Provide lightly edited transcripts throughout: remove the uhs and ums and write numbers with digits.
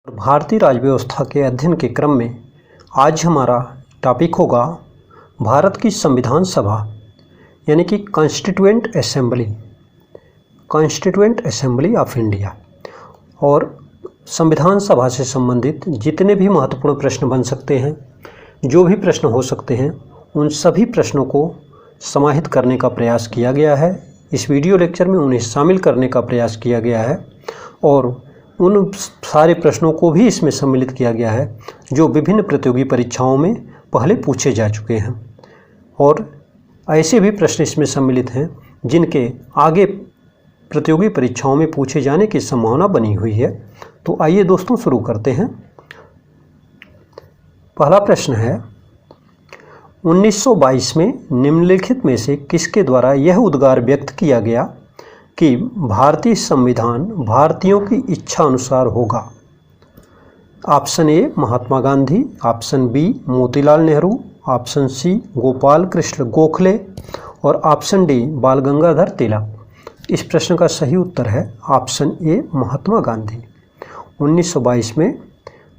भारतीय राज्य व्यवस्था के अध्ययन के क्रम में आज हमारा टॉपिक होगा भारत की संविधान सभा यानी कि कॉन्स्टिट्यूएंट असेंबली ऑफ इंडिया। और संविधान सभा से संबंधित जितने भी महत्वपूर्ण प्रश्न बन सकते हैं, जो भी प्रश्न हो सकते हैं, उन सभी प्रश्नों को समाहित करने का प्रयास किया गया है। इस वीडियो लेक्चर में उन्हें शामिल करने का प्रयास किया गया है और उन सारे प्रश्नों को भी इसमें सम्मिलित किया गया है जो विभिन्न प्रतियोगी परीक्षाओं में पहले पूछे जा चुके हैं, और ऐसे भी प्रश्न इसमें सम्मिलित हैं जिनके आगे प्रतियोगी परीक्षाओं में पूछे जाने की संभावना बनी हुई है। तो आइए दोस्तों शुरू करते हैं। पहला प्रश्न है, 1922 में निम्नलिखित में से किसके द्वारा यह उद्गार व्यक्त किया गया कि भारतीय संविधान भारतीयों की इच्छा अनुसार होगा? Option A Mahatma Gandhi, option B Motilal Nehru, option C Gopal Krishna Gokhale और ऑप्शन डी बाल गंगाधर तिलक। इस प्रश्न का सही उत्तर है ऑप्शन ए महात्मा गांधी। 1922 में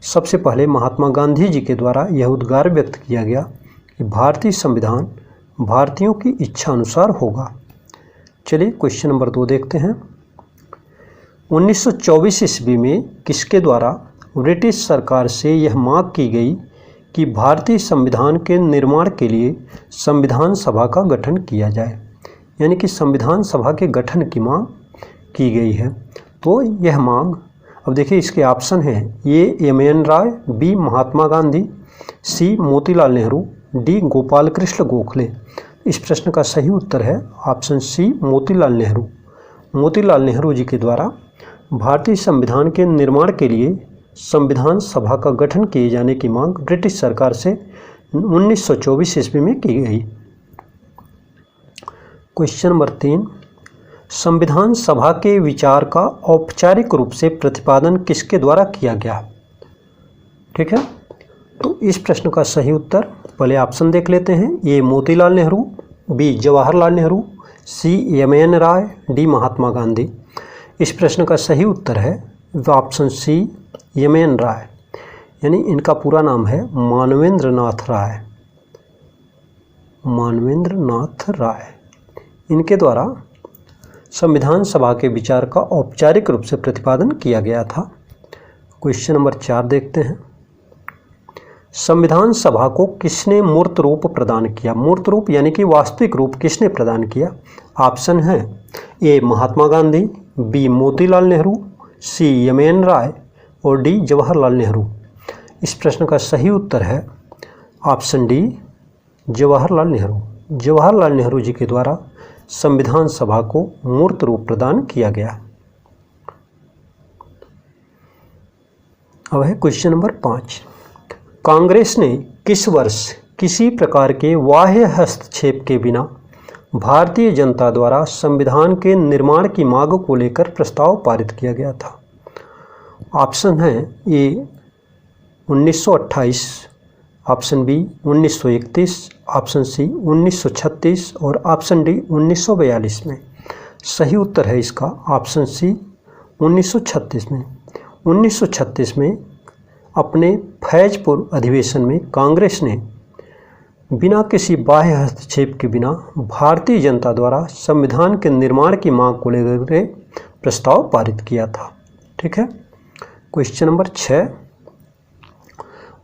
सबसे पहले महात्मा गांधी जी के द्वारा यह उद्गार व्यक्त किया गया कि भारतीय संविधान भारतीयों की इच्छा अनुसार होगा। चलिए क्वेश्चन नंबर 2 देखते हैं। 1924 ईस्वी में किसके द्वारा ब्रिटिश सरकार से यह मांग की गई कि भारतीय संविधान के निर्माण के लिए संविधान सभा का गठन किया जाए? यानी कि संविधान सभा के गठन की मांग की गई है। तो यह मांग, अब देखिए इसके ऑप्शन हैं, ए एम.एन. राय, बी महात्मा गांधी, सी मोतीलाल नेहरू, डी गोपाल कृष्ण गोखले। इस प्रश्न का सही उत्तर है ऑप्शन सी मोतीलाल नेहरू। मोतीलाल नेहरू जी के द्वारा भारतीय संविधान के निर्माण के लिए संविधान सभा का गठन किए जाने की मांग ब्रिटिश सरकार से 1924 ईस्वी में की गई। क्वेश्चन नंबर 3, संविधान सभा के विचार का औपचारिक रूप से प्रतिपादन किसके द्वारा किया गया? ठीक है, तो इस प्रश्न का सही उत्तर पहले ऑप्शन देख लेते हैं। ए मोतीलाल नेहरू, बी जवाहरलाल नेहरू, सी एम.एन. राय, डी महात्मा गांधी। इस प्रश्न का सही उत्तर है ऑप्शन सी एम.एन. राय, यानी इनका पूरा नाम है मानवेंद्र नाथ राय। इनके द्वारा संविधान सभा के विचार का औपचारिक रूप से प्रतिपादन किया गया था। क्वेश्चन नंबर 4 देखते हैं। संविधान सभा को किसने मूर्त रूप प्रदान किया? मूर्त रूप यानी कि वास्तविक रूप किसने प्रदान किया? ऑप्शन है, ए महात्मा गांधी, बी मोतीलाल नेहरू, सी एम.एन. राय और डी जवाहरलाल नेहरू। इस प्रश्न का सही उत्तर है ऑप्शन डी जवाहरलाल नेहरू। जवाहरलाल नेहरू जी के द्वारा संविधान सभा को मूर्त रूप प्रदान किया गया। अब है क्वेश्चन नंबर 5, कांग्रेस ने किस वर्ष किसी प्रकार के बाह्य हस्तक्षेप के बिना भारतीय जनता द्वारा संविधान के निर्माण की मांग को लेकर प्रस्ताव पारित किया गया था? ऑप्शन है, ए 1928, ऑप्शन बी 1931, ऑप्शन सी 1936 और ऑप्शन डी 1942 में। सही उत्तर है इसका ऑप्शन सी 1936 में। 1936 में अपने फैजपुर अधिवेशन में कांग्रेस ने बिना किसी बाह्य हस्तक्षेप के बिना भारतीय जनता द्वारा संविधान के निर्माण की मांग को लेकर प्रस्ताव पारित किया था। ठीक है, क्वेश्चन नंबर 6,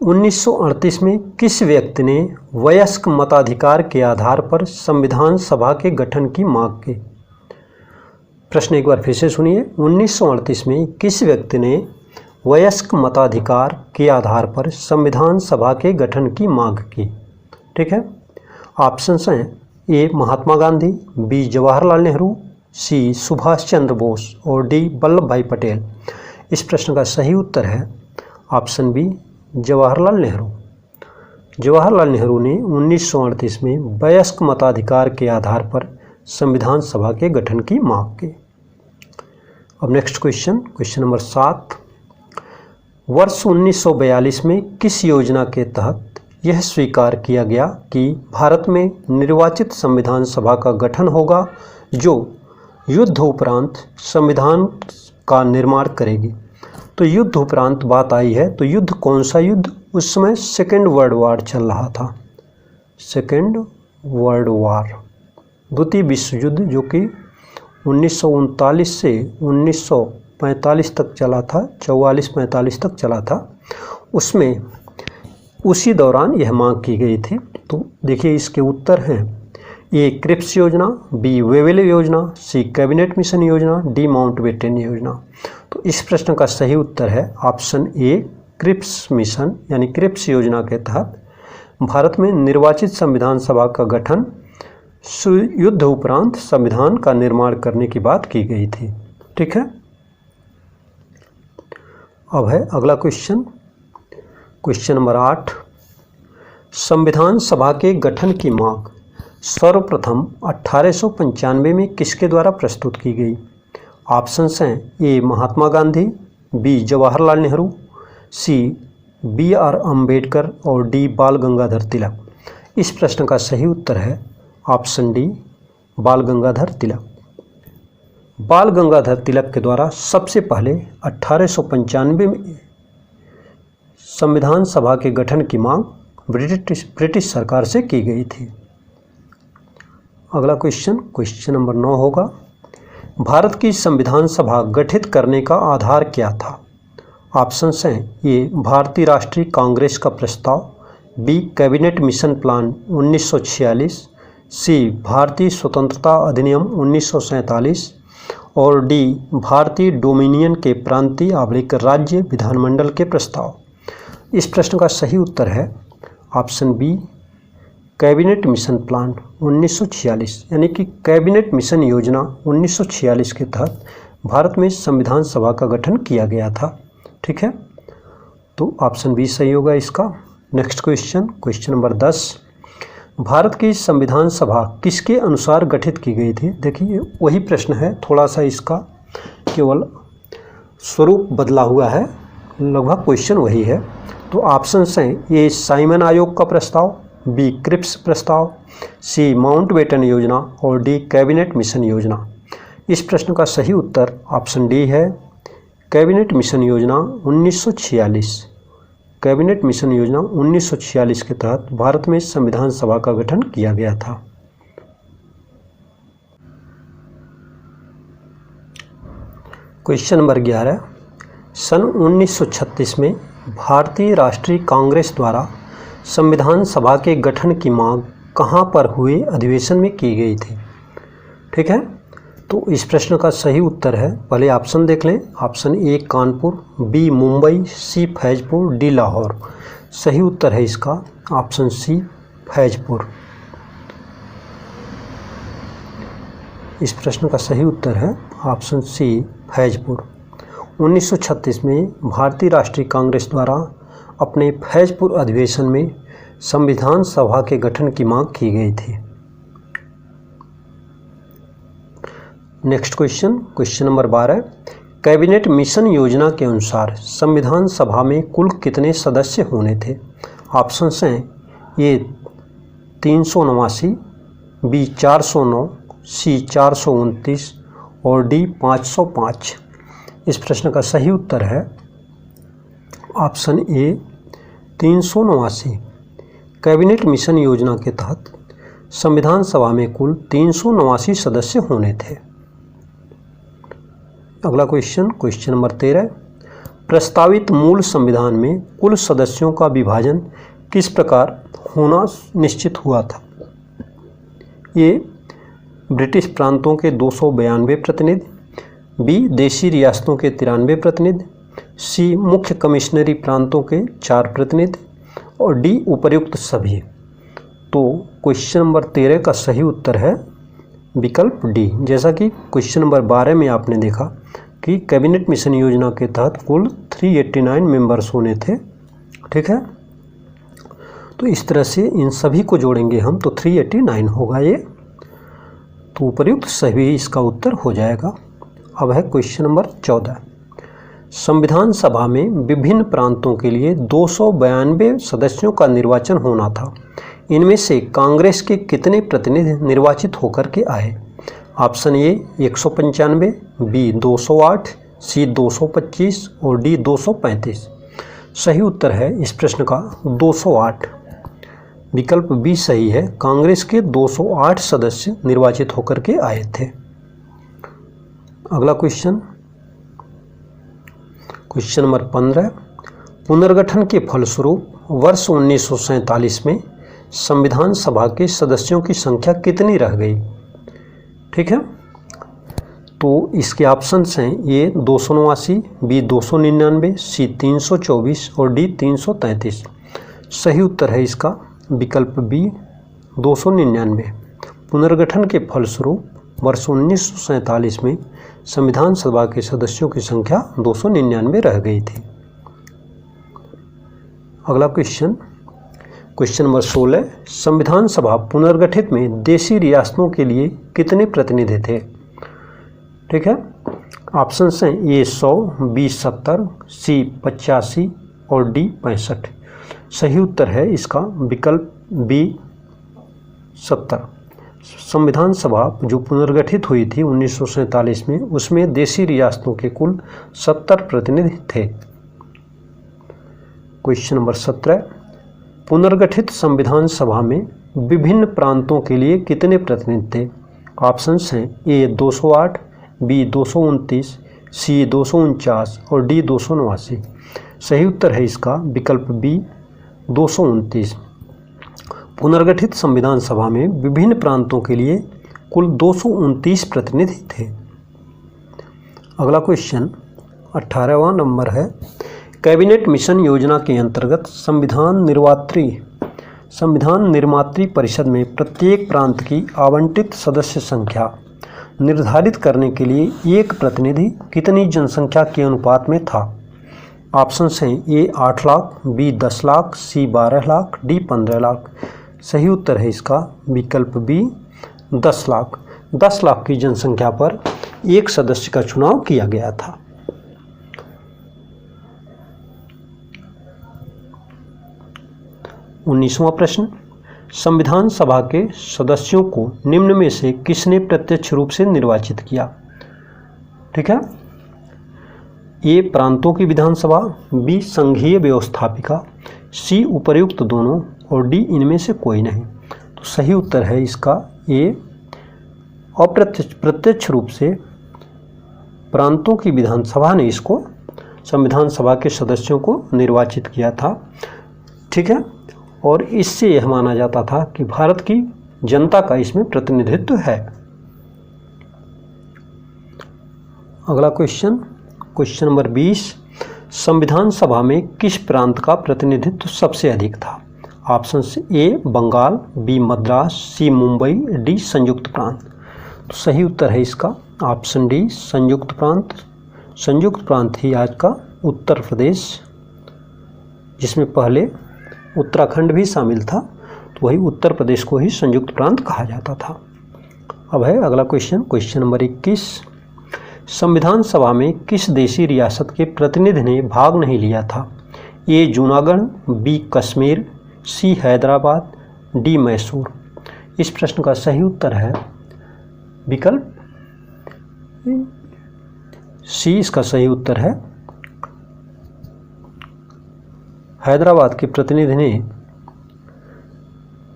1938 में किस व्यक्ति ने वयस्क मताधिकार के आधार पर संविधान सभा के गठन की मांग की? प्रश्न एक बार फिर से सुनिए। 1938 में किस व्यक्ति ने वयस्क मताधिकार के आधार पर संविधान सभा के गठन की मांग की? ठीक है, ऑप्शंस हैं, ए महात्मा गांधी, बी जवाहरलाल नेहरू, सी सुभाष चंद्र बोस और डी वल्लभ भाई पटेल। इस प्रश्न का सही उत्तर है ऑप्शन बी जवाहरलाल नेहरू। जवाहरलाल नेहरू ने 1938 में वयस्क मताधिकार के आधार पर संविधान सभा के गठन की मांग की। अब नेक्स्ट क्वेश्चन नंबर 7, वर्ष 1942 में किस योजना के तहत यह स्वीकार किया गया कि भारत में निर्वाचित संविधान सभा का गठन होगा जो युद्ध उपरांत संविधान का निर्माण करेगी? तो युद्ध उपरांत बात आई है, तो युद्ध कौन सा युद्ध? उस समय सेकेंड वर्ल्ड वार चल रहा था, सेकेंड वर्ल्ड वार, द्वितीय विश्व युद्ध, जो कि 1939 से 1945 तक चला था, 44-45 तक चला था। उसमें उसी दौरान यह मांग की गई थी। तो देखिए इसके उत्तर हैं, ए क्रिप्स योजना, बी वेवेले योजना, सी कैबिनेट मिशन योजना, डी माउंटबेटन योजना। तो इस प्रश्न का सही उत्तर है ऑप्शन ए क्रिप्स मिशन यानी क्रिप्स योजना के तहत भारत में निर्वाचित संविधान सभा का गठन युद्ध उपरांत संविधान का निर्माण करने की बात की गई थी। ठीक है, अब है अगला क्वेश्चन, क्वेश्चन नंबर 8। संविधान सभा के गठन की मांग सर्वप्रथम 1895 में किसके द्वारा प्रस्तुत की गई? ऑप्शंस हैं, ए महात्मा गांधी, बी जवाहरलाल नेहरू, सी BR अम्बेडकर और डी बाल गंगाधर तिलक। इस प्रश्न का सही उत्तर है ऑप्शन डी बाल गंगाधर तिलक। बाल गंगाधर तिलक के द्वारा सबसे पहले 1895 में संविधान सभा के गठन की मांग ब्रिटिश सरकार से की गई थी। अगला क्वेश्चन, क्वेश्चन नंबर 9 होगा, भारत की संविधान सभा गठित करने का आधार क्या था? ऑप्शंस हैं, ए भारतीय राष्ट्रीय कांग्रेस का प्रस्ताव, बी कैबिनेट मिशन प्लान 1946, सी भारतीय स्वतंत्रता अधिनियम 1947 और डी भारतीय डोमिनियन के प्रांतीय आवलिक राज्य विधानमंडल के प्रस्ताव। इस प्रश्न का सही उत्तर है option B cabinet mission plan 1946 यानी कि कैबिनेट मिशन योजना 1946 के तहत भारत में संविधान सभा का गठन किया गया था। ठीक है, तो ऑप्शन बी सही होगा इसका। Next question, question number 10, Bharat की संविधान सभा किसके अनुसार गठित की गई थी? देखिए वही प्रश्न है, थोड़ा सा इसका केवल स्वरूप बदला हुआ है, लगभग क्वेश्चन वही है। तो ऑप्शंस हैं, ए साइमन आयोग का प्रस्ताव, बी क्रिप्स प्रस्ताव, सी माउंटबेटन योजना और डी कैबिनेट मिशन योजना। इस प्रश्न का सही उत्तर ऑप्शन डी है कैबिनेट मिशन योजना 1946। कैबिनेट मिशन योजना 1946 के तहत भारत में संविधान सभा का गठन किया गया था। क्वेश्चन नंबर 11, सन 1936 में भारतीय राष्ट्रीय कांग्रेस द्वारा संविधान सभा के गठन की मांग कहाँ पर हुए अधिवेशन में की गई थी? ठीक है, तो इस प्रश्न का सही उत्तर है, पहले ऑप्शन देख लें, option A Kanpur, B Mumbai, C Faizpur, D Lahore. सही उत्तर है इसका ऑप्शन सी फैजपुर। इस प्रश्न का सही उत्तर है ऑप्शन सी फैजपुर। 1936 में भारतीय राष्ट्रीय कांग्रेस द्वारा अपने फैजपुर अधिवेशन में संविधान सभा के गठन की मांग की गई थी। Next question, question number 12, cabinet mission योजना के अनुसार संविधान सभा में कुल कितने सदस्य होने थे? ऑप्शंस हैं, ए 389, बी 409, सी 429 और डी 505। इस प्रश्न का सही उत्तर है ऑप्शन ए 389। कैबिनेट मिशन योजना के तहत संविधान सभा में कुल 389 सदस्य होने थे। अगला क्वेश्चन, क्वेश्चन नंबर 13, प्रस्तावित मूल संविधान में कुल सदस्यों का विभाजन किस प्रकार होना निश्चित हुआ था? ए ब्रिटिश प्रांतों के 292 प्रतिनिधि, बी देशी रियासतों के 93 प्रतिनिधि, सी मुख्य कमिश्नरी प्रांतों के 4 प्रतिनिधि और डी उपर्युक्त सभी। तो क्वेश्चन नंबर 13 का सही उत्तर है विकल्प डी। जैसा कि क्वेश्चन नंबर 12 में आपने देखा कि कैबिनेट मिशन योजना के तहत कुल 389 मेंबर्स होने थे। ठीक है, तो इस तरह से इन सभी को जोड़ेंगे हम तो 389 होगा ये, तो उपर्युक्त सभी इसका उत्तर हो जाएगा। अब है क्वेश्चन नंबर 14, संविधान सभा में विभिन्न प्रांतों के लिए 292 सदस्यों का निर्वाचन होना था। इनमें से कांग्रेस के कितने प्रतिनिधि निर्वाचित होकर के आए? ऑप्शन ए 195, बी 208, सी 225 और डी 235। सही उत्तर है इस प्रश्न का 208। विकल्प बी सही है। कांग्रेस के 208 सदस्य निर्वाचित होकर के आए थे। अगला क्वेश्चन नंबर 15। पुनर्गठन के फलस्वरूप वर्ष 1947 में संविधान सभा के सदस्यों की संख्या कितनी रह गई? ठीक है, तो इसके ऑप्शंस हैं ए 289, बी 299, सी 324 और डी 333। सही उत्तर है इसका विकल्प बी 299। पुनर्गठन के फलस्वरूप वर्ष 1947 में संविधान सभा के सदस्यों की संख्या 299 रह गई थी। अगला क्वेश्चन नंबर 16। संविधान सभा पुनर्गठित में देशी रियासतों के लिए कितने प्रतिनिधि थे? ठीक है, ऑप्शंस हैं ए 100, बी 70, सी 85 और डी 65। सही उत्तर है इसका विकल्प बी 70। संविधान सभा जो पुनर्गठित हुई थी 1947 में, उसमें देशी रियासतों के कुल 70 प्रतिनिधि थे। Question number 17। पुनर्गठित संविधान सभा में विभिन्न प्रांतों के लिए कितने प्रतिनिधि थे? ऑप्शंस हैं ए 208, बी 229, सी 249 और डी 289। सही उत्तर है इसका विकल्प बी 229। पुनर्गठित संविधान सभा में विभिन्न प्रांतों के लिए कुल 229 प्रतिनिधि थे। अगला क्वेश्चन 18वां नंबर है। कैबिनेट मिशन योजना के अंतर्गत संविधान निर्मात्री परिषद में प्रत्येक प्रांत की आवंटित सदस्य संख्या निर्धारित करने के लिए एक प्रतिनिधि कितनी जनसंख्या के अनुपात में था? ऑप्शंस हैं ए 8 लाख, बी 10 लाख, सी 12 लाख, डी 15 लाख। सही उत्तर है इसका विकल्प बी 10 लाख। 10 लाख की जनसंख्या पर एक सदस्य का चुनाव किया गया था। उन्नीसवां प्रश्न। संविधान सभा के सदस्यों को निम्न में से किसने प्रत्यक्ष रूप से निर्वाचित किया? ठीक है, ए प्रांतों की विधानसभा, बी संघीय व्यवस्थापिका, सी उपर्युक्त दोनों और डी इनमें से कोई नहीं। तो सही उत्तर है इसका ए प्रत्यक्ष रूप से प्रांतों की विधानसभा ने इसको संविधान सभा के सदस्यों को निर्वाचित किया था। ठीक है, और इससे यह माना जाता था कि भारत की जनता का इसमें प्रतिनिधित्व है। अगला क्वेश्चन नंबर 20। संविधान सभा में किस प्रांत का प्रतिनिधित्व सबसे अधिक था? Options A Bengal, B Madras, C Mumbai, D संयुक्त प्रांत। तो सही उत्तर है इसका ऑप्शन डी संयुक्त प्रांत। संयुक्त प्रांत ही आज का उत्तर प्रदेश, जिसमें पहले उत्तराखंड भी शामिल था, तो वही उत्तर प्रदेश को ही संयुक्त प्रांत कहा जाता था। अब है अगला क्वेश्चन नंबर 21। संविधान सभा में किस देशी रियासत के प्रतिनिधि ने भाग नहीं लिया था? ए जूनागढ़, बी कश्मीर, सी हैदराबाद, डी मैसूर। इस प्रश्न का सही उत्तर है विकल्प सी। इसका सही उत्तर है हैदराबाद के प्रतिनिधि ने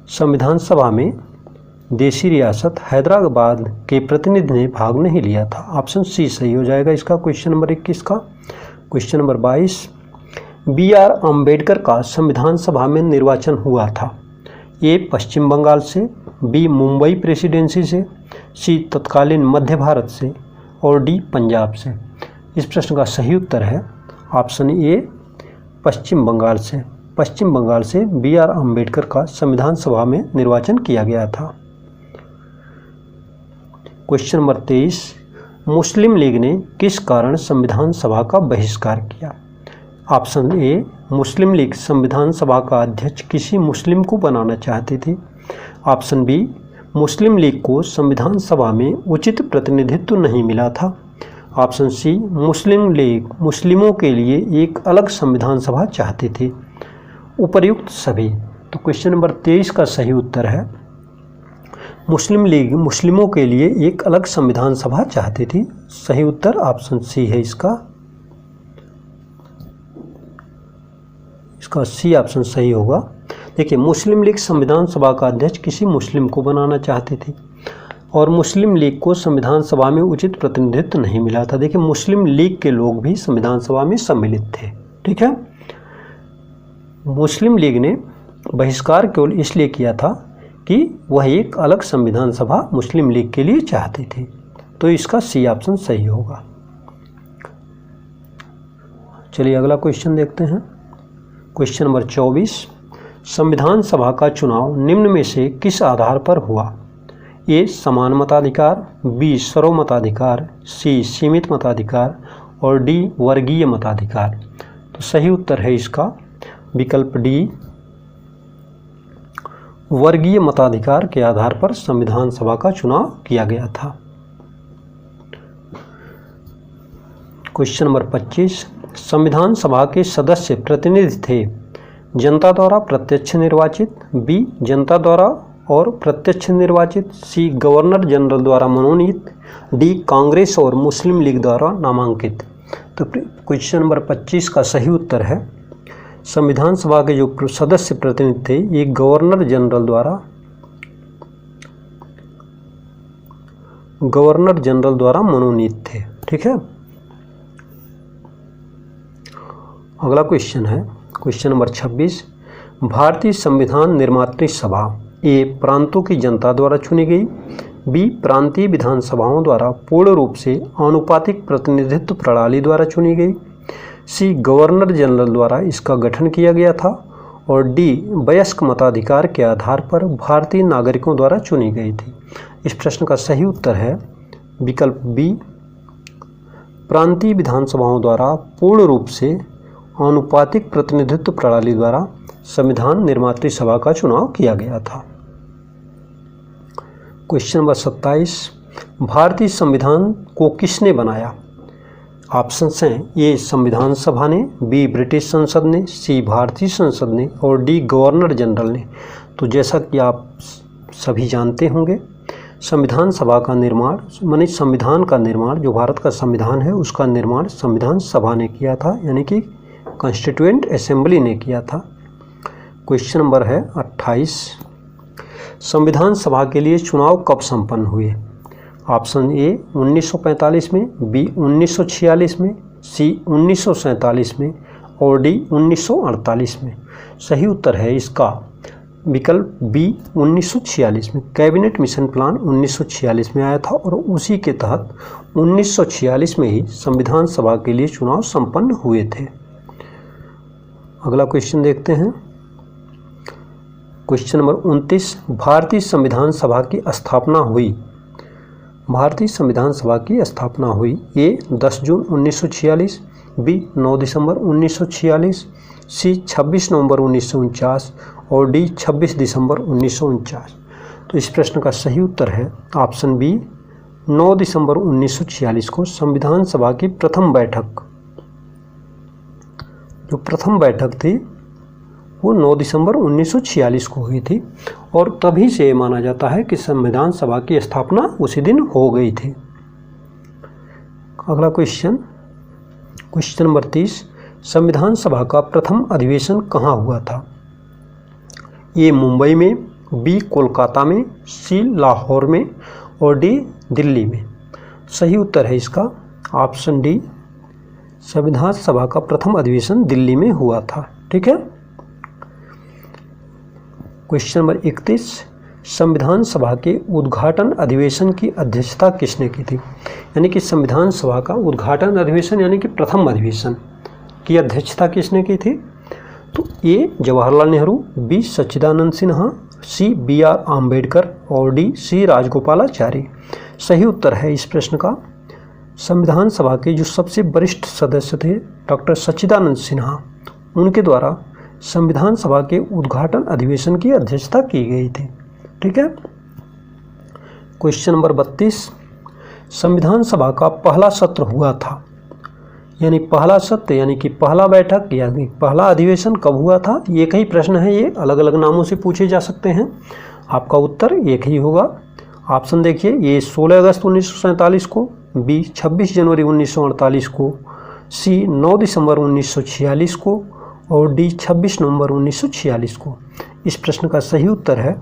संविधान सभा में देशी रियासत हैदराबाद के प्रतिनिधि ने भाग नहीं लिया था। ऑप्शन सी सही हो जाएगा इसका क्वेश्चन नंबर 21 का। Question number 22। बी.आर. अम्बेडकर का संविधान सभा में निर्वाचन हुआ था। ए पश्चिम बंगाल से, बी मुंबई प्रेसिडेंसी से, सी तत्कालीन मध्य भारत से और डी पंजाब से। इस प्रश्न का सही उत्तर है ऑप्शन ए पश्चिम बंगाल से। पश्चिम बंगाल से बी.आर. अम्बेडकर का संविधान सभा में निर्वाचन किया गया था। Question number 23। मुस्लिम लीग ने किस कारण संविधान सभा का बहिष्कार किया? ऑप्शन ए मुस्लिम लीग संविधान सभा का अध्यक्ष किसी मुस्लिम को बनाना चाहती थी। ऑप्शन बी मुस्लिम लीग को संविधान सभा में उचित प्रतिनिधित्व नहीं मिला था। ऑप्शन सी मुस्लिम लीग मुस्लिमों के लिए एक अलग संविधान सभा चाहती थी। उपर्युक्त सभी। तो क्वेश्चन नंबर 23 का सही उत्तर है मुस्लिम लीग मुस्लिमों के लिए एक अलग संविधान सभा चाहती थी। सही उत्तर ऑप्शन सी है इसका सी ऑप्शन सही होगा। देखिए, मुस्लिम लीग संविधान सभा का अध्यक्ष किसी मुस्लिम को बनाना चाहती थी और मुस्लिम लीग को संविधान सभा में उचित प्रतिनिधित्व नहीं मिला था। देखिए, मुस्लिम लीग के लोग भी संविधान सभा में सम्मिलित थे। ठीक है, मुस्लिम लीग ने बहिष्कार केवल इसलिए किया था कि वह एक अलग संविधान सभा मुस्लिम लीग के लिए चाहती थी, तो इसका सी ऑप्शन सही होगा। चलिए अगला क्वेश्चन देखते हैं। क्वेश्चन नंबर 24, संविधान सभा का चुनाव निम्न में से किस आधार पर हुआ? ए समान मताधिकार, बी सर्वमताधिकार, सी सीमित मताधिकार और डी वर्गीय मताधिकार। तो सही उत्तर है इसका विकल्प डी, वर्गीय मताधिकार के आधार पर संविधान सभा का चुनाव किया गया था। क्वेश्चन नंबर 25, संविधान सभा के सदस्य प्रतिनिधि थे जनता द्वारा प्रत्यक्ष निर्वाचित, बी जनता द्वारा और प्रत्यक्ष निर्वाचित, सी गवर्नर जनरल द्वारा मनोनीत, डी कांग्रेस और मुस्लिम लीग द्वारा नामांकित। तो क्वेश्चन नंबर 25 का सही उत्तर है संविधान सभा के जो सदस्य प्रतिनिधि थे ये गवर्नर जनरल द्वारा मनोनीत थे। ठीक है, अगला क्वेश्चन है क्वेश्चन नंबर 26, भारतीय संविधान निर्मात्री सभा ए प्रांतों की जनता द्वारा चुनी गई, बी प्रांतीय विधानसभाओं द्वारा पूर्ण रूप से आनुपातिक प्रतिनिधित्व प्रणाली द्वारा चुनी गई, सी गवर्नर जनरल द्वारा इसका गठन किया गया था और डी वयस्क मताधिकार के आधार पर भारतीय नागरिकों द्वारा चुनी गई थी। इस प्रश्न का सही उत्तर है विकल्प बी, प्रांतीय विधानसभाओं द्वारा पूर्ण रूप से आनुपातिक प्रतिनिधित्व प्रणाली द्वारा संविधान निर्मात्री सभा का चुनाव किया गया था। क्वेश्चन नंबर 27, भारतीय संविधान को किसने बनाया? ऑप्शंस हैं ए संविधान सभा ने, बी ब्रिटिश संसद ने, सी भारतीय संसद ने और डी गवर्नर जनरल ने। तो जैसा कि आप सभी जानते होंगे संविधान सभा का निर्माण माने संविधान का निर्माण जो भारत का संविधान है उसका निर्माण संविधान सभा ने किया था, यानी कि कॉन्स्टिट्यूएंट असेंबली ने किया था। क्वेश्चन नंबर है 28, संविधान सभा के लिए चुनाव कब संपन्न हुए? ऑप्शन ए 1945 में, बी 1946 में, सी 1947 में और डी 1948 में। सही उत्तर है इसका विकल्प बी 1946 में। कैबिनेट मिशन प्लान 1946 में आया था और उसी के तहत 1946 में ही संविधान सभा के लिए चुनाव संपन्न हुए थे। अगला क्वेश्चन देखते हैं। क्वेश्चन नंबर 29, भारतीय संविधान सभा की स्थापना हुई। भारतीय संविधान सभा की स्थापना हुई ए 10 जून 1946, बी 9 दिसंबर 1946, सी 26 नवंबर 1949 और डी 26 दिसंबर 1949। तो इस प्रश्न का सही उत्तर है ऑप्शन बी 9 दिसंबर 1946 को संविधान सभा की प्रथम बैठक थी वो 9 दिसंबर 1946 को हुई थी और तभी से माना जाता है कि संविधान सभा की स्थापना उसी दिन हो गई थी। अगला क्वेश्चन नंबर 30, संविधान सभा का प्रथम अधिवेशन कहाँ हुआ था? ए मुंबई में, बी कोलकाता में, सी लाहौर में और डी दिल्ली में। सही उत्तर है इसका ऑप्शन डी, संविधान सभा का प्रथम अधिवेशन दिल्ली में हुआ था। ठीक है, क्वेश्चन नंबर 31, संविधान सभा के उद्घाटन अधिवेशन की अध्यक्षता किसने की थी? यानी कि संविधान सभा का उद्घाटन अधिवेशन यानी कि प्रथम अधिवेशन की अध्यक्षता किसने की थी? तो ए जवाहरलाल नेहरू, बी सच्चिदानंद सिन्हा, सी BR आम्बेडकर और डी सी राजगोपालाचारी। सही उत्तर है इस प्रश्न का संविधान सभा के जो सबसे वरिष्ठ सदस्य थे डॉक्टर सच्चिदानंद सिन्हा, उनके द्वारा संविधान सभा के उद्घाटन अधिवेशन की अध्यक्षता की गई थी। ठीक है, क्वेश्चन नंबर 32, संविधान सभा का पहला सत्र हुआ था। यानी पहला सत्र यानी कि पहला बैठक यानी पहला अधिवेशन कब हुआ था? एक ही प्रश्न है, ये अलग अलग नामों से पूछे जा सकते हैं। आपका उत्तर एक ही होगा ऑप्शन देखिए, ए 16 अगस्त 1947 को, बी 26 जनवरी 1948 को, सी 9 दिसंबर 1946 को और डी 26 नवंबर 1946 को। इस प्रश्न का सही उत्तर है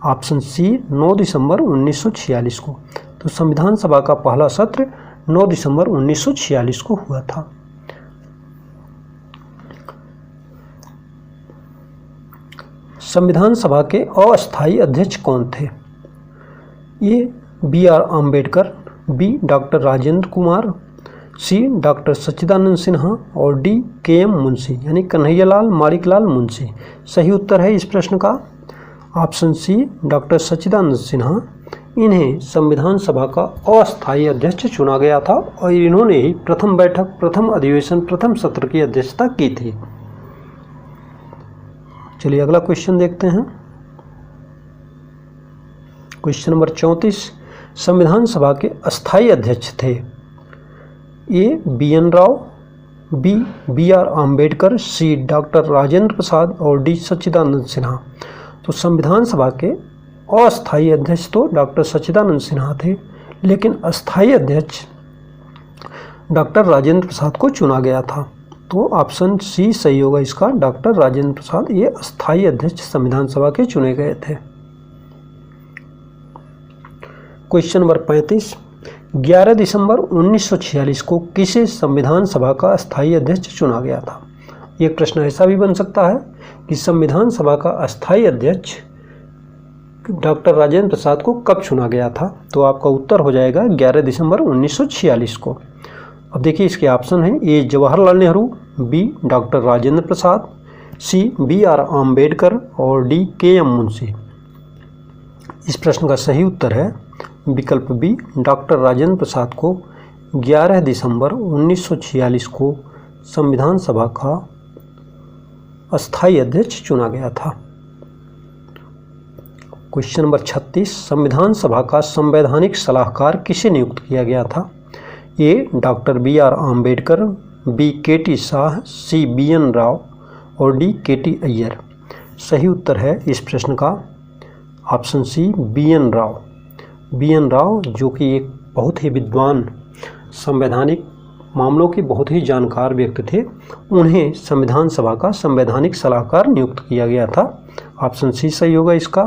ऑप्शन सी 9 दिसंबर 1946 को। तो संविधान सभा का पहला सत्र 9 दिसंबर 1946 को हुआ था। संविधान सभा के अस्थायी अध्यक्ष कौन थे? A BR. Ambedkar, B doctor Rajendra Kumar, C doctor Sachchidanand Sinha और डी के.एम. मुंशी यानी कन्हैयालाल माणिकलाल मुंशी। सही उत्तर है इस प्रश्न का option C doctor Sachchidanand Sinha. इन्हें संविधान सभा का अस्थायी अध्यक्ष चुना गया था और इन्होंने ही प्रथम बैठक, प्रथम अधिवेशन, प्रथम सत्र की अध्यक्षता की थी। चलिए अगला क्वेश्चन देखते हैं। क्वेश्चन नंबर 34, संविधान सभा के अस्थायी अध्यक्ष थे A BN. Rao, B BR. Ambedkar, C doctor Rajendra Prasad और डी सच्चिदानंद सिन्हा। तो संविधान सभा के अस्थायी अध्यक्ष तो डॉक्टर सच्चिदानंद सिन्हा थे, लेकिन अस्थायी अध्यक्ष डॉक्टर राजेंद्र प्रसाद को चुना गया था। तो ऑप्शन सी सही होगा इसका, डॉक्टर राजेंद्र प्रसाद ये अस्थायी अध्यक्ष संविधान सभा के चुने गए थे। क्वेश्चन नंबर 35, 11 दिसंबर 1946 को किसे संविधान सभा का अस्थायी अध्यक्ष चुना गया था? एक प्रश्न ऐसा भी बन सकता है कि संविधान सभा का अस्थायी अध्यक्ष डॉक्टर राजेंद्र प्रसाद को कब चुना गया था? तो आपका उत्तर हो जाएगा 11 दिसंबर 1946 को। अब देखिए इसके ऑप्शन हैं, ए जवाहरलाल नेहरू, बी डॉक्टर राजेंद्र प्रसाद, सी बी.आर. आम्बेडकर और डी के.एम. मुंशी। इस प्रश्न का सही उत्तर है विकल्प बी, डॉक्टर राजेंद्र प्रसाद को 11 दिसंबर 1946 को संविधान सभा का अस्थायी अध्यक्ष चुना गया था। क्वेश्चन नंबर 36, संविधान सभा का संवैधानिक सलाहकार किसे नियुक्त किया गया था? A doctor BR. Ambedkar, B KT. Shah, C BN. Rao और डी के.टी. अय्यर। सही उत्तर है इस प्रश्न का option C BN. Rao. B N. Rao जो कि एक बहुत ही विद्वान, संवैधानिक मामलों के बहुत ही जानकार व्यक्ति थे, उन्हें संविधान सभा का संवैधानिक सलाहकार नियुक्त किया गया था। ऑप्शन सी सही होगा इसका।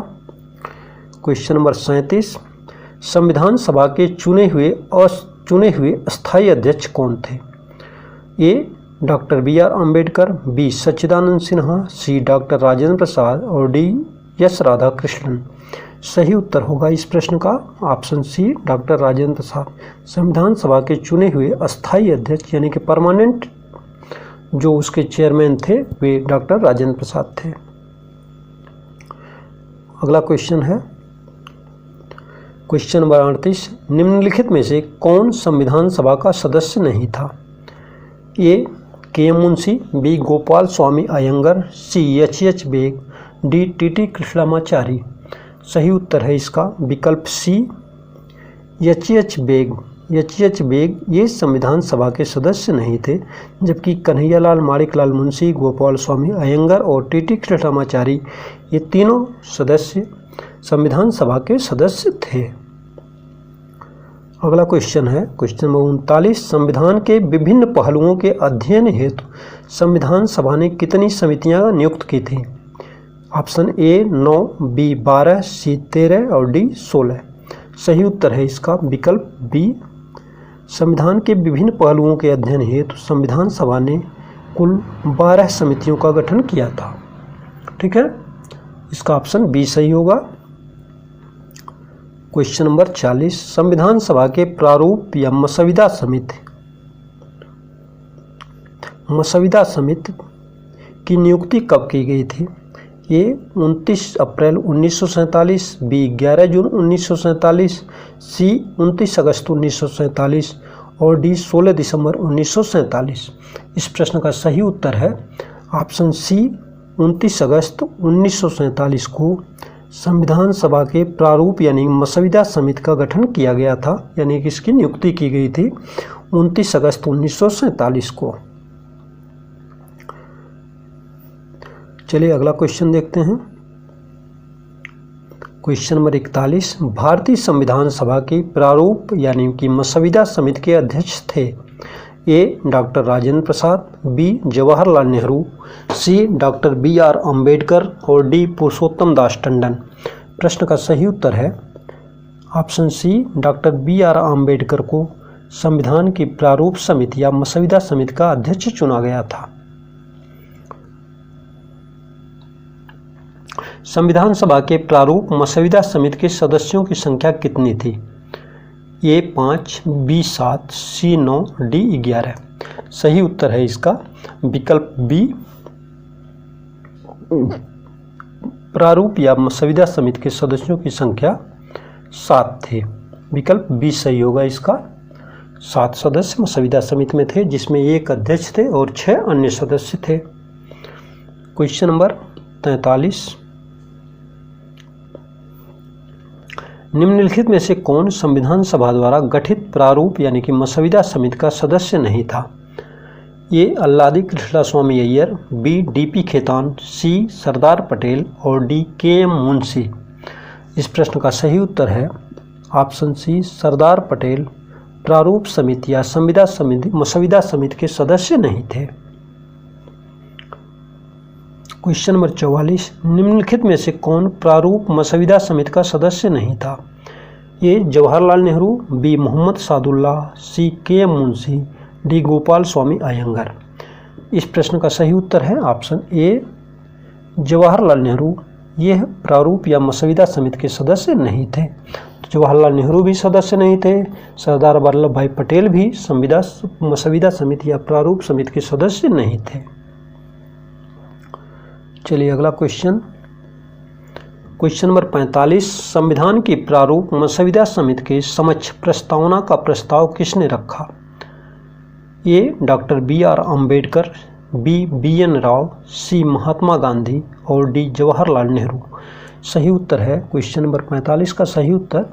क्वेश्चन नंबर 37, संविधान सभा के चुने हुए अस्थायी अध्यक्ष कौन थे? A doctor BR. Ambedkar, B Sachchidanand Sinha, C doctor Rajendra Prasad और डी एस राधाकृष्णन। सही उत्तर होगा इस प्रश्न का ऑप्शन सी डॉक्टर राजेंद्र प्रसाद। संविधान सभा के चुने हुए अस्थायी अध्यक्ष यानी कि परमानेंट जो उसके चेयरमैन थे वे डॉक्टर राजेंद्र प्रसाद थे। अगला क्वेश्चन है क्वेश्चन नंबर 38, निम्नलिखित में से कौन संविधान सभा का सदस्य नहीं था? A KM. Munshi, B Gopalaswami Ayyangar, C H. Beg, D T. Krishnamachari. सही उत्तर है इसका विकल्प सी एच. बेग। एच. बेग ये संविधान सभा के सदस्य नहीं थे, जबकि कन्हैयालाल माणिकलाल मुंशी, गोपाल स्वामी अयंगर और टी. कृष्णामाचारी ये तीनों सदस्य संविधान सभा के सदस्य थे। अगला क्वेश्चन है क्वेश्चन नंबर 39, संविधान के विभिन्न पहलुओं के अध्ययन हेतु संविधान सभा ने कितनी समितियां नियुक्त की थी? ऑप्शन ए 9, बी 12, सी 13 और डी 16। सही उत्तर है इसका विकल्प बी, संविधान के विभिन्न पहलुओं के अध्ययन हेतु संविधान सभा ने कुल 12 समितियों का गठन किया था। ठीक है, इसका ऑप्शन बी सही होगा। क्वेश्चन नंबर 40, संविधान सभा के प्रारूप या मसविदा समिति की नियुक्ति कब की गई थी? ए 29 अप्रैल 1947, बी 11 जून 1947, सी 29 अगस्त 1947 और डी 16 दिसंबर 1947। इस प्रश्न का सही उत्तर है ऑप्शन सी 29 अगस्त 1947 को संविधान सभा के प्रारूप यानी मसविदा समिति का गठन किया गया था, यानी कि इसकी नियुक्ति की गई थी 29 अगस्त 1947 को। चलिए अगला क्वेश्चन देखते हैं। क्वेश्चन नंबर 41, भारतीय संविधान सभा के प्रारूप यानी कि मसविदा समिति के अध्यक्ष थे? A doctor Rajendra Prasad, B Jawaharlal Nehru, C doctor BR Ambedkar और डी पुरुषोत्तम दास टंडन। प्रश्न का सही उत्तर है option C, doctor BR Ambedkar को संविधान की प्रारूप समिति या मसविदा समिति का अध्यक्ष चुना गया था। संविधान सभा के प्रारूप मसविदा समिति के सदस्यों की संख्या कितनी थी? ए 5, बी 7, सी 9, डी 11। सही उत्तर है इसका विकल्प बी, प्रारूप या मसविदा समिति के सदस्यों की संख्या 7 थे। विकल्प बी सही होगा इसका। 7 सदस्य मसविदा समिति में थे, जिसमें 1 अध्यक्ष थे और 6 अन्य सदस्य थे। क्वेश्चन नंबर 43, निम्नलिखित में से कौन संविधान सभा द्वारा गठित प्रारूप यानी कि मसविदा समिति का सदस्य नहीं था? ए अल्लादी कृष्णस्वामी अय्यर, बी DP खेतान, सी सरदार पटेल और डी KM मुंशी। इस प्रश्न का सही उत्तर है ऑप्शन सी, सरदार पटेल प्रारूप समिति या मसविदा समिति के सदस्य नहीं थे। क्वेश्चन नंबर 44, निम्नलिखित में से कौन प्रारूप मसविदा समिति का सदस्य नहीं था? ए जवाहरलाल नेहरू, बी मोहम्मद सादुल्लाह, सी KM मुंशी, डी गोपाल स्वामी अयंगर। इस प्रश्न का सही उत्तर है ऑप्शन ए, जवाहरलाल नेहरू। यह प्रारूप या मसविदा समिति के सदस्य नहीं थे। जवाहरलाल नेहरू भी सदस्य नहीं थे, सरदार वल्लभ भाई पटेल भी मसविदा समिति या प्रारूप समिति के सदस्य नहीं थे। चलिए अगला क्वेश्चन नंबर 45, संविधान की प्रारूप मसविदा समिति के समक्ष प्रस्तावना का प्रस्ताव किसने रखा? A doctor BR Ambedkar, B BN Rao, C Mahatma Gandhi और डी जवाहरलाल नेहरू। सही उत्तर है क्वेश्चन नंबर 45 का सही उत्तर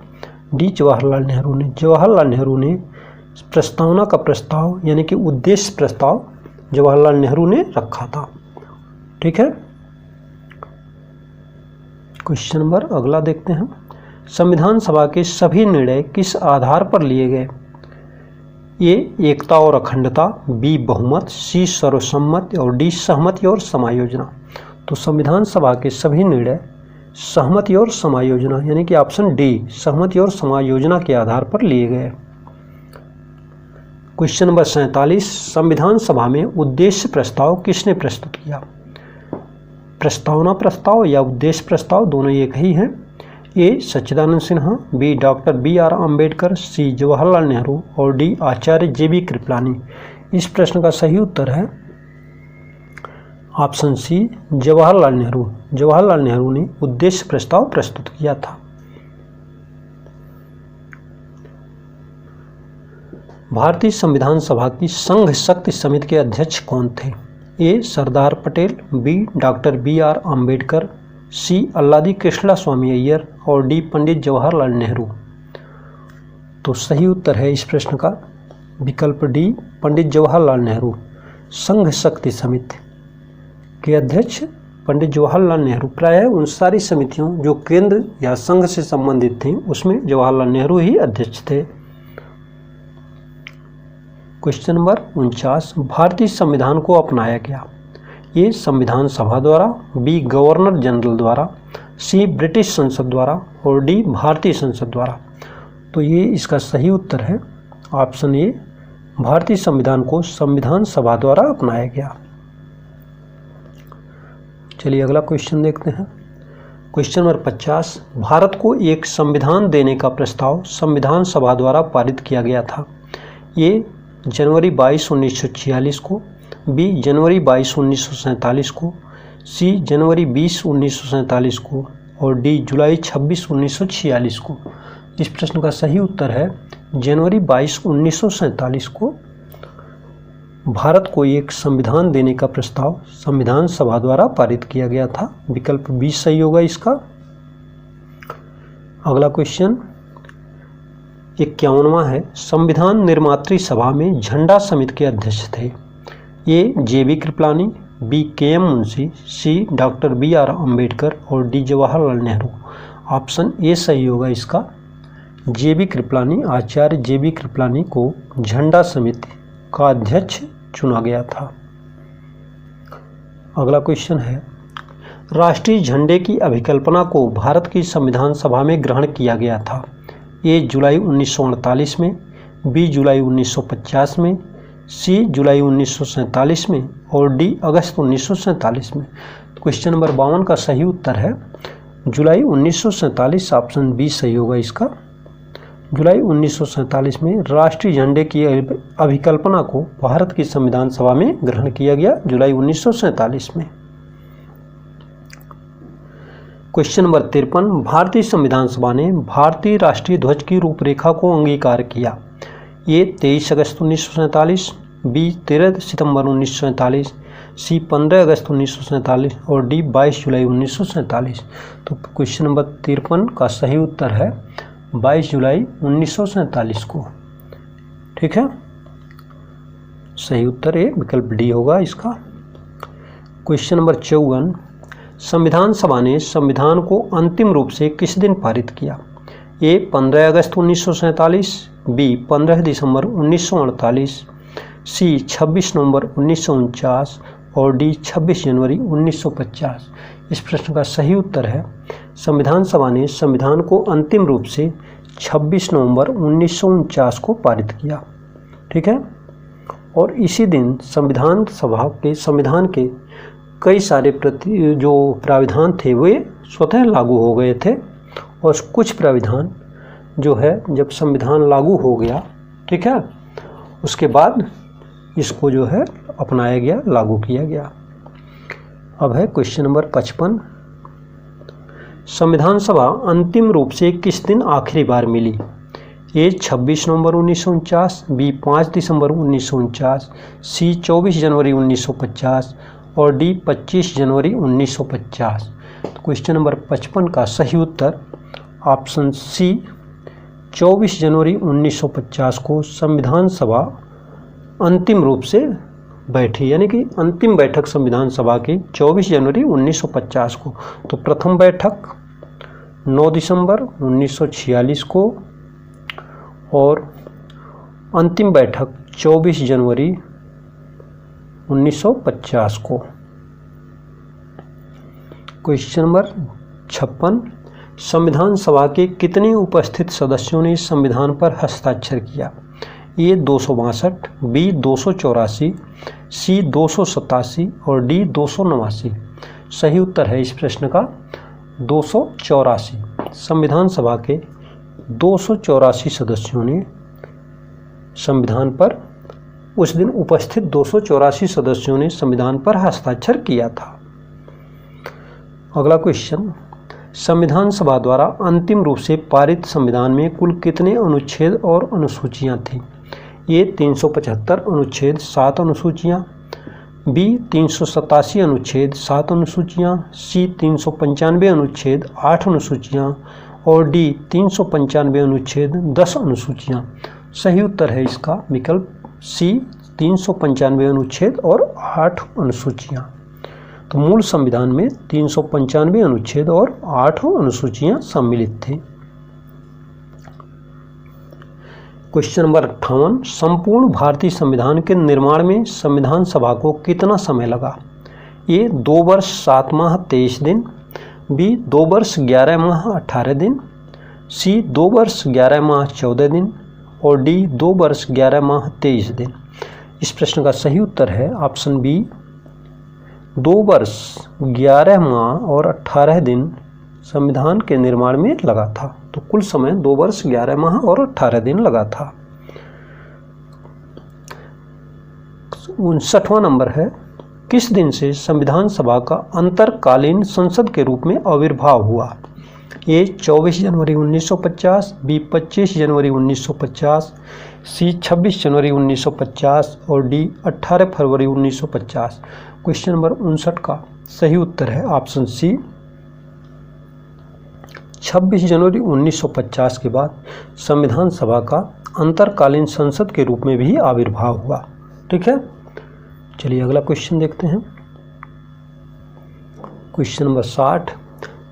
डी जवाहरलाल नेहरू ने। जवाहरलाल नेहरू ने प्रस्तावना का प्रस्ताव यानी कि उद्देश्य प्रस्ताव जवाहरलाल नेहरू ने रखा था। ठीक है, क्वेश्चन नंबर अगला देखते हैं। संविधान सभा के सभी निर्णय किस आधार पर लिए गए? ए एकता और अखंडता, बी बहुमत, सी सर्वसम्मति और डी सहमति और समायोजना। तो संविधान सभा के सभी निर्णय सहमति और समायोजना यानी कि ऑप्शन डी सहमति और समायोजना के आधार पर लिए गए। क्वेश्चन नंबर 47, संविधान सभा में उद्देश्य प्रस्ताव किसने प्रस्तुत किया? प्रस्तावना प्रस्ताव या उद्देश्य प्रस्ताव दोनों एक ही हैं। A Sachchidanand Sinha, B doctor BR Ambedkar, C Jawaharlal Nehru और डी आचार्य JB कृपलानी। इस प्रश्न का सही उत्तर है ऑप्शन सी जवाहरलाल नेहरू। जवाहरलाल नेहरू ने उद्देश्य प्रस्ताव प्रस्तुत किया था। भारतीय संविधान सभा की संघ शक्ति समिति के अध्यक्ष कौन थे? A Sardar Patel, B doctor BR Ambedkar, C Alladi Krishnaswami Ayyar और डी पंडित जवाहरलाल नेहरू। तो सही उत्तर है इस प्रश्न का विकल्प डी पंडित जवाहरलाल नेहरू। संघ शक्ति समिति के अध्यक्ष पंडित जवाहरलाल नेहरू। प्रायः उन सारी समितियों जो केंद्र या संघ से संबंधित थीं उसमें जवाहरलाल नेहरू ही अध्यक्ष थे। क्वेश्चन नंबर 49, भारतीय संविधान को अपनाया गया? ए संविधान सभा द्वारा, बी गवर्नर जनरल द्वारा, सी ब्रिटिश संसद द्वारा और डी भारतीय संसद द्वारा। तो ये इसका सही उत्तर है ऑप्शन ए, भारतीय संविधान को संविधान सभा द्वारा अपनाया गया। चलिए अगला क्वेश्चन देखते हैं। क्वेश्चन नंबर 50, भारत को एक संविधान देने का प्रस्ताव संविधान सभा द्वारा पारित किया गया था। ये जनवरी 22, 1946 को, बी जनवरी 22, 1947 को, सी जनवरी 20, 1947 को और डी जुलाई 26, 1946 को। इस प्रश्न का सही उत्तर है जनवरी 22, 1947 को भारत को एक संविधान देने का प्रस्ताव संविधान सभा द्वारा पारित किया गया था। विकल्प बी सही होगा इसका। अगला क्वेश्चन 51वां है, संविधान निर्मात्री सभा में झंडा समिति के अध्यक्ष थे। A JB Kripalani, B KM Munshi, C doctor BR Ambedkar और D Jawaharlal Nehru. Option A सही होगा इसका। जेबी कृपलानी, आचार्य जेबी कृपलानी को झंडा समिति का अध्यक्ष चुना गया था। अगला क्वेश्चन है, राष्ट्रीय झंडे की अभिकल्पना को भारत की संविधान सभा में ग्रहण किया गया था। ए जुलाई 1948 में, बी जुलाई 1950 में, सी जुलाई 1947 में और डी अगस्त 1947 में। क्वेश्चन नंबर 52 का सही उत्तर है जुलाई 1947, ऑप्शन बी सही होगा इसका। जुलाई 1947 में राष्ट्रीय झंडे की अभिकल्पना को भारत की संविधान सभा में ग्रहण किया गया, जुलाई 1947 में। क्वेश्चन नंबर 53, भारतीय संविधान सभा ने भारतीय राष्ट्रीय ध्वज की रूपरेखा को अंगीकार किया। ए 23 अगस्त 1947, बी 13 सितंबर 1947, सी 15 अगस्त 1947 और डी 22 जुलाई 1947। तो क्वेश्चन नंबर 53 का सही उत्तर है 22 जुलाई 1947 को। ठीक है, सही उत्तर ए विकल्प डी होगा इसका। क्वेश्चन नंबर 54, संविधान सभा ने संविधान को अंतिम रूप से किस दिन पारित किया। ए 15 अगस्त 1947, बी 15 दिसंबर 1948, सी 26 नवंबर 1949 और डी 26 जनवरी 1950। इस प्रश्न का सही उत्तर है संविधान सभा ने संविधान को अंतिम रूप से 26 नवंबर 1949 को पारित किया। ठीक है, और इसी दिन संविधान सभा के संविधान के कई सारे जो प्राविधान थे वे स्वतः लागू हो गए थे, और कुछ प्राविधान जो है जब संविधान लागू हो गया, ठीक है, उसके बाद इसको जो है अपनाया गया, लागू किया गया। अब है क्वेश्चन नंबर 55, संविधान सभा अंतिम रूप से किस दिन आखिरी बार मिली। ए 26 नवंबर 1949, बी 5 दिसंबर 1949, सी 24 जनवरी 1950 और डी 25 जनवरी 1950। तो क्वेश्चन नंबर 55 का सही उत्तर ऑप्शन सी 24 जनवरी 1950 को संविधान सभा अंतिम रूप से बैठी, यानी कि अंतिम बैठक संविधान सभा की 24 जनवरी 1950 को। तो प्रथम बैठक 9 दिसंबर 1946 को और अंतिम बैठक 24 जनवरी 1950 को। क्वेश्चन नंबर 56, संविधान सभा के कितने उपस्थित सदस्यों ने संविधान पर हस्ताक्षर किया। ए 262, बी 284, सी 287 और डी 289। सही उत्तर है इस प्रश्न का 284। संविधान सभा के 284 सदस्यों ने संविधान पर, उस दिन उपस्थित 284 सदस्यों ने संविधान पर हस्ताक्षर किया था। अगला क्वेश्चन, संविधान सभा द्वारा अंतिम रूप से पारित संविधान में कुल कितने अनुच्छेद और अनुसूचियां थीं। ए 375 अनुच्छेद 7 अनुसूचियां, बी 387 अनुच्छेद 7 अनुसूचियां, सी 395 अनुच्छेद 8 अनुसूचियां और डी 395 अनुच्छेद 10 अनुसूचियां। सही उत्तर है इसका विकल्प सी 395 अनुच्छेद और 8 अनुसूचियां। तो मूल संविधान में 395 अनुच्छेद और 8 अनुसूचियां सम्मिलित थी। क्वेश्चन नंबर 58, संपूर्ण भारतीय संविधान के निर्माण में संविधान सभा को कितना समय लगा। ए 2 वर्ष 7 माह 23 दिन, बी 2 वर्ष 11 माह 18 दिन, सी 2 वर्ष 11 माह 14 दिन और डी 2 वर्ष 11 माह 23 दिन। इस प्रश्न का सही उत्तर है ऑप्शन बी 2 वर्ष 11 माह और 18 दिन संविधान के निर्माण में लगा था। तो कुल समय 2 वर्ष 11 माह और 18 दिन लगा था। 59वां नंबर है, किस दिन से संविधान सभा का अंतरकालीन संसद के रूप में आविर्भाव हुआ। ए 24 जनवरी 1950, बी 25 जनवरी 1950, सी 26 जनवरी 1950 और डी 18 फरवरी 1950। क्वेश्चन नंबर 59 का सही उत्तर है ऑप्शन सी 26 जनवरी 1950 के बाद संविधान सभा का अंतरकालीन संसद के रूप में भी आविर्भाव हुआ। ठीक है, चलिए अगला क्वेश्चन देखते हैं। क्वेश्चन नंबर 60,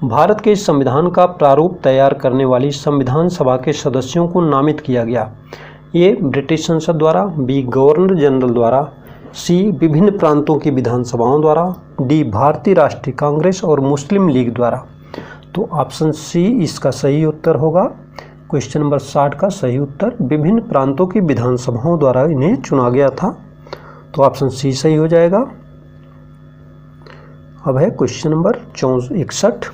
भारत के संविधान का प्रारूप तैयार करने वाली संविधान सभा के सदस्यों को नामित किया गया? ए ब्रिटिश संसद द्वारा, बी गवर्नर जनरल द्वारा, सी विभिन्न प्रांतों की विधानसभाओं द्वारा, डी भारतीय राष्ट्रीय कांग्रेस और मुस्लिम लीग द्वारा। तो ऑप्शन सी इसका सही उत्तर होगा। क्वेश्चन नंबर 60 का सही उत्तर विभिन्न प्रांतों की विधानसभाओं द्वारा इन्हें चुना गया था। तो ऑप्शन सी सही हो जाएगा। अब है क्वेश्चन नंबर 61।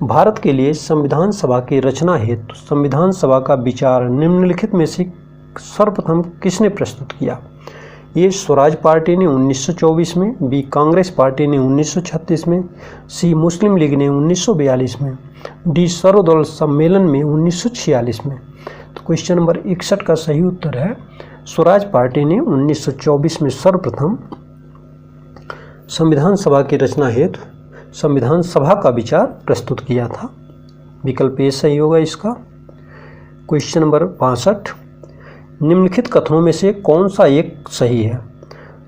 भारत के लिए संविधान सभा की रचना हेतु संविधान सभा का विचार निम्नलिखित में से सर्वप्रथम किसने प्रस्तुत किया? ये स्वराज पार्टी ने 1924 में, बी कांग्रेस पार्टी ने 1936 में, सी मुस्लिम लीग ने 1942 में, डी सर्वदल सम्मेलन में 1946 में। तो क्वेश्चन नंबर 61 का सही उत्तर है स्वराज पार्टी ने 1924 में सर्वप्रथम संविधान सभा की रचना हेतु संविधान सभा का विचार प्रस्तुत किया था। विकल्प ए सही होगा इसका। Question number 62। निम्नलिखित कथनों में से कौन सा एक सही है?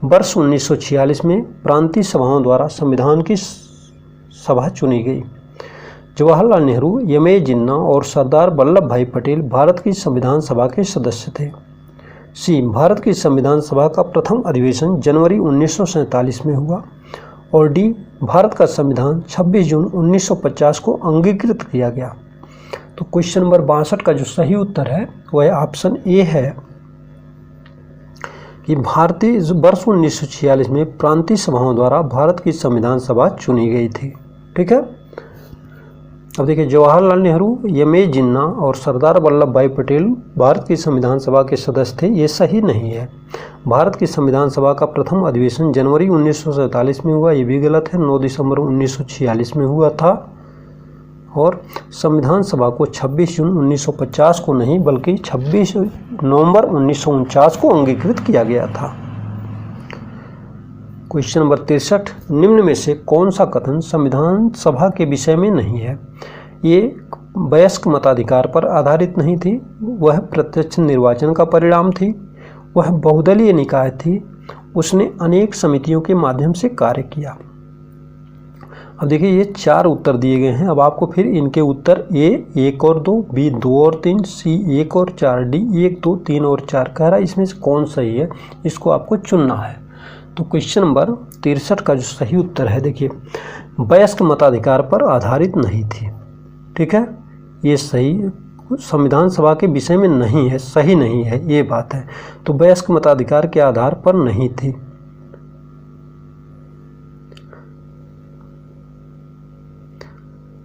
वर्ष 1946 में प्रांतीय सभाओं द्वारा संविधान की सभा चुनी गई। जवाहरलाल नेहरू, एम.ए. जिन्ना और सरदार वल्लभ भाई पटेल भारत की संविधान सभा के सदस्य थे। सी भारत की संविधान सभा का प्रथम अधिवेशन जनवरी 1947 में हुआ। और डी भारत का संविधान 26 जून 1950 को अंगीकृत किया गया। तो क्वेश्चन नंबर 62 का जो सही उत्तर है वह ऑप्शन ए है कि भारतीय वर्ष 1946 में प्रांतीय सभाओं द्वारा भारत की संविधान सभा चुनी गई थी। ठीक है। अब देखिए, जवाहरलाल नेहरू, एम.ए. जिन्ना और सरदार वल्लभ भाई पटेल भारत की संविधान सभा के सदस्य थे। ये सही नहीं है। भारत की संविधान सभा का प्रथम अधिवेशन जनवरी 1947 में हुआ, ये भी गलत है। 9 दिसंबर 1946 में हुआ था। और संविधान सभा को 26 जून 1950 को नहीं बल्कि 26 नवंबर 1949 को अंगीकृत किया गया था। Question number 63। निम्न में से कौन सा कथन संविधान सभा के विषय में नहीं है? ये वयस्क मताधिकार पर आधारित नहीं थी, वह प्रत्यक्ष निर्वाचन का परिणाम थी, वह बहुदलीय निकाय थी, उसने अनेक समितियों के माध्यम से कार्य किया। अब देखिए, ये 4 उत्तर दिए गए हैं। अब आपको फिर इनके उत्तर ए 1 और 2, बी 2 और 3, सी 1 और 4, डी 1, 2, 3 और 4 कह रहा है। इसमें से कौन सही है इसको आपको चुनना है। तो क्वेश्चन नंबर 63 का जो सही उत्तर है, देखिए, वयस्क मताधिकार पर आधारित नहीं थी। ठीक है, ये सही संविधान सभा के विषय में नहीं है, सही नहीं है, ये बात है। तो वयस्क मताधिकार के आधार पर नहीं थी।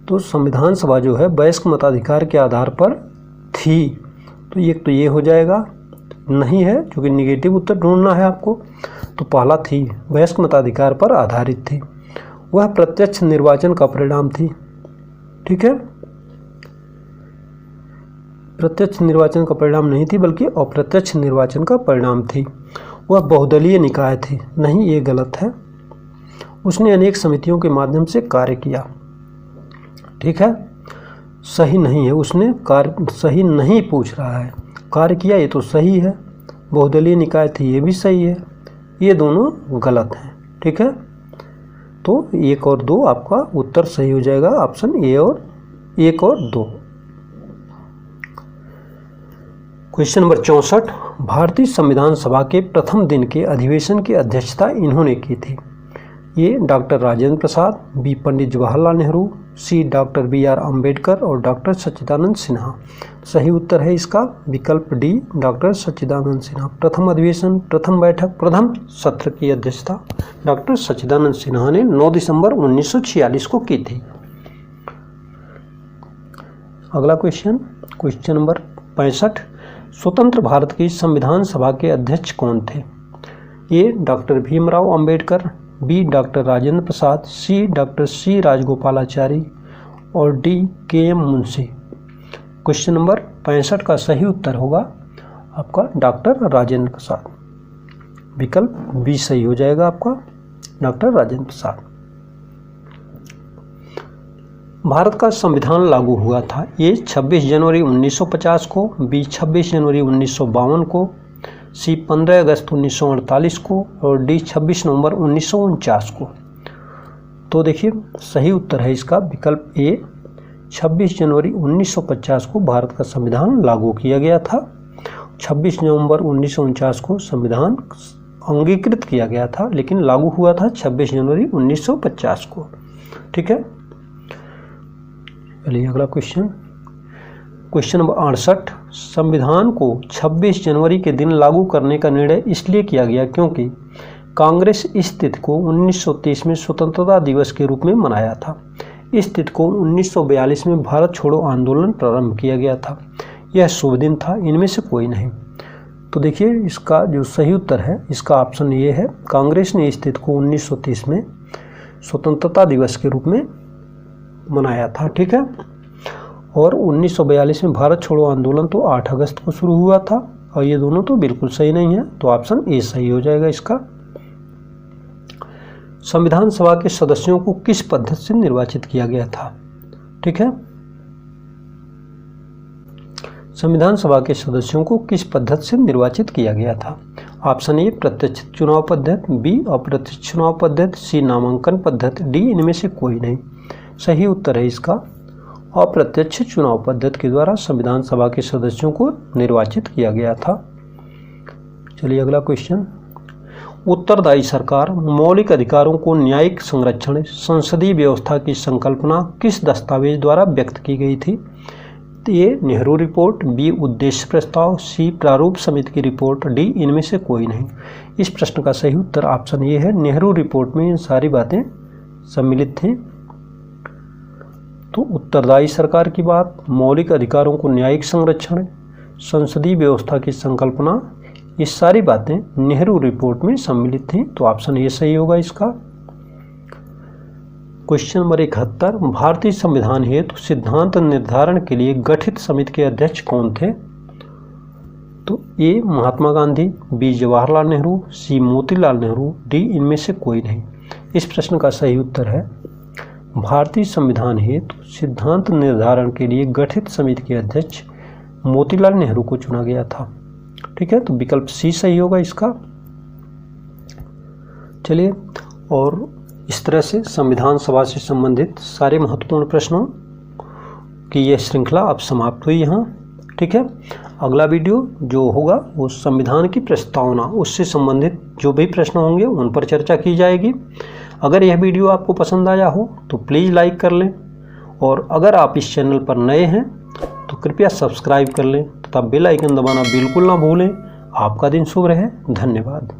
तो संविधान सभा जो है वयस्क मताधिकार के आधार पर थी। तो ये हो जाएगा, नहीं है क्योंकि निगेटिव उत्तर ढूंढना है आपको। तो पहला थी, वयस्क मताधिकार पर आधारित थी, वह प्रत्यक्ष निर्वाचन का परिणाम थी। ठीक है, प्रत्यक्ष निर्वाचन का परिणाम नहीं थी बल्कि अप्रत्यक्ष निर्वाचन का परिणाम थी, वह बहुदलीय निकाय थी, नहीं ये गलत है, उसने अनेक समितियों के माध्यम से कार्य किया। ठीक है, सही नहीं है, उसने कार्य सही नहीं पूछ रहा है, कार्य किया ये तो सही है, बहुदलीय निकाय थी ये भी सही है, ये दोनों गलत हैं। ठीक है, तो 1 और 2 आपका उत्तर सही हो जाएगा, ऑप्शन ए और 1 और 2। Question number 64। भारतीय संविधान सभा के प्रथम दिन के अधिवेशन की अध्यक्षता इन्होंने की थी। ये डॉक्टर राजेंद्र प्रसाद, बी पंडित जवाहरलाल नेहरू, सी डॉक्टर बी.आर. अम्बेडकर और डॉक्टर सच्चिदानंद सिन्हा। सही उत्तर है इसका विकल्प डी, डॉक्टर सच्चिदानंद सिन्हा। प्रथम अधिवेशन, प्रथम बैठक, प्रथम सत्र की अध्यक्षता डॉक्टर सच्चिदानंद सिन्हा ने 9 दिसंबर 1946 को की थी। अगला क्वेश्चन, क्वेश्चन नंबर 65। स्वतंत्र भारत की संविधान सभा के अध्यक्ष कौन थे? A doctor Bhimrao Ambedkar, B doctor Rajendra Prasad, C doctor C Rajagopalachari और D KM. Munshi. Question number 65 का सही उत्तर होगा आपका डॉक्टर राजेंद्र प्रसाद। विकल्प बी सही हो जाएगा आपका, डॉक्टर राजेंद्र प्रसाद। भारत का संविधान लागू हुआ था। ए 26 जनवरी 1950 को, बी 26 जनवरी 1952 को, सी 15 अगस्त 1948 को और डी 26 नवंबर 1949 को। तो देखिए सही उत्तर है इसका विकल्प ए, 26 जनवरी 1950 को भारत का संविधान लागू किया गया था। 26 नवंबर 1949 को संविधान अंगीकृत किया गया था, लेकिन लागू हुआ था 26 जनवरी 1950 को। ठीक है, चलिए अगला क्वेश्चन नंबर 68। संविधान को 26 जनवरी के दिन लागू करने का निर्णय इसलिए किया गया क्योंकि कांग्रेस इस तिथि को 1930 में स्वतंत्रता दिवस के रूप में मनाया था। इस तिथि को 1942 में भारत छोड़ो आंदोलन प्रारंभ किया गया था। यह शुभ दिन था, इनमें से कोई नहीं। तो देखिए इसका जो सही उत्तर है इसका ऑप्शन ये है, कांग्रेस ने इस तिथि को 1930 में स्वतंत्रता दिवस के रूप में मनाया था। ठीक है, और 1942 में भारत छोड़ो आंदोलन तो 8 अगस्त को शुरू हुआ था, और ये दोनों तो बिल्कुल सही नहीं है, तो ऑप्शन ए सही हो जाएगा इसका। संविधान सभा के सदस्यों को किस पद्धति से निर्वाचित किया गया था? ठीक है, संविधान सभा के सदस्यों को किस पद्धति से निर्वाचित किया गया था? ऑप्शन ए प्रत्यक्ष चुनाव पद्धति, बी अप्रत्यक्ष चुनाव पद्धति, सी नामांकन पद्धति, डी इनमें से कोई नहीं। सही उत्तर है इसका अप्रत्यक्ष चुनाव पद्धति के द्वारा संविधान सभा के सदस्यों को निर्वाचित किया गया था। चलिए अगला क्वेश्चन, उत्तरदायी सरकार मौलिक अधिकारों को न्यायिक संरक्षण संसदीय व्यवस्था की संकल्पना किस दस्तावेज द्वारा व्यक्त की गई थी? ए नेहरू रिपोर्ट, बी उद्देश्य प्रस्ताव, सी प्रारूप समिति की रिपोर्ट, डी इनमें से कोई नहीं। इस प्रश्न का सही उत्तर ऑप्शन ए है, नेहरू रिपोर्ट में इन सारी बातें सम्मिलित थी। तो उत्तरदायी सरकार की बात, मौलिक अधिकारों को न्यायिक संरक्षण, संसदीय व्यवस्था की संकल्पना, ये सारी बातें नेहरू रिपोर्ट में सम्मिलित थी, तो ऑप्शन ए सही होगा इसका। क्वेश्चन नंबर 71, भारतीय संविधान हेतु सिद्धांत निर्धारण के लिए गठित समिति के अध्यक्ष कौन थे? तो ए महात्मा गांधी, बी जवाहरलाल नेहरू, सी मोतीलाल नेहरू, डी इनमें से कोई नहीं। इस प्रश्न का सही उत्तर है, भारतीय संविधान हेतु सिद्धांत निर्धारण के लिए गठित समिति के अध्यक्ष मोतीलाल नेहरू को चुना गया था। ठीक है, तो विकल्प सी सही होगा इसका। चलिए, और इस तरह से संविधान सभा से संबंधित सारे महत्वपूर्ण प्रश्नों की यह श्रृंखला अब समाप्त हुई यहाँ। ठीक है, अगला वीडियो जो होगा वो संविधान की प्रस्तावना, उससे संबंधित जो भी प्रश्न होंगे उन पर चर्चा की जाएगी। अगर यह वीडियो आपको पसंद आया हो तो प्लीज़ लाइक कर लें, और अगर आप इस चैनल पर नए हैं तो कृपया सब्सक्राइब कर लें तथा बेल आइकन दबाना बिल्कुल ना भूलें। आपका दिन शुभ रहे। धन्यवाद।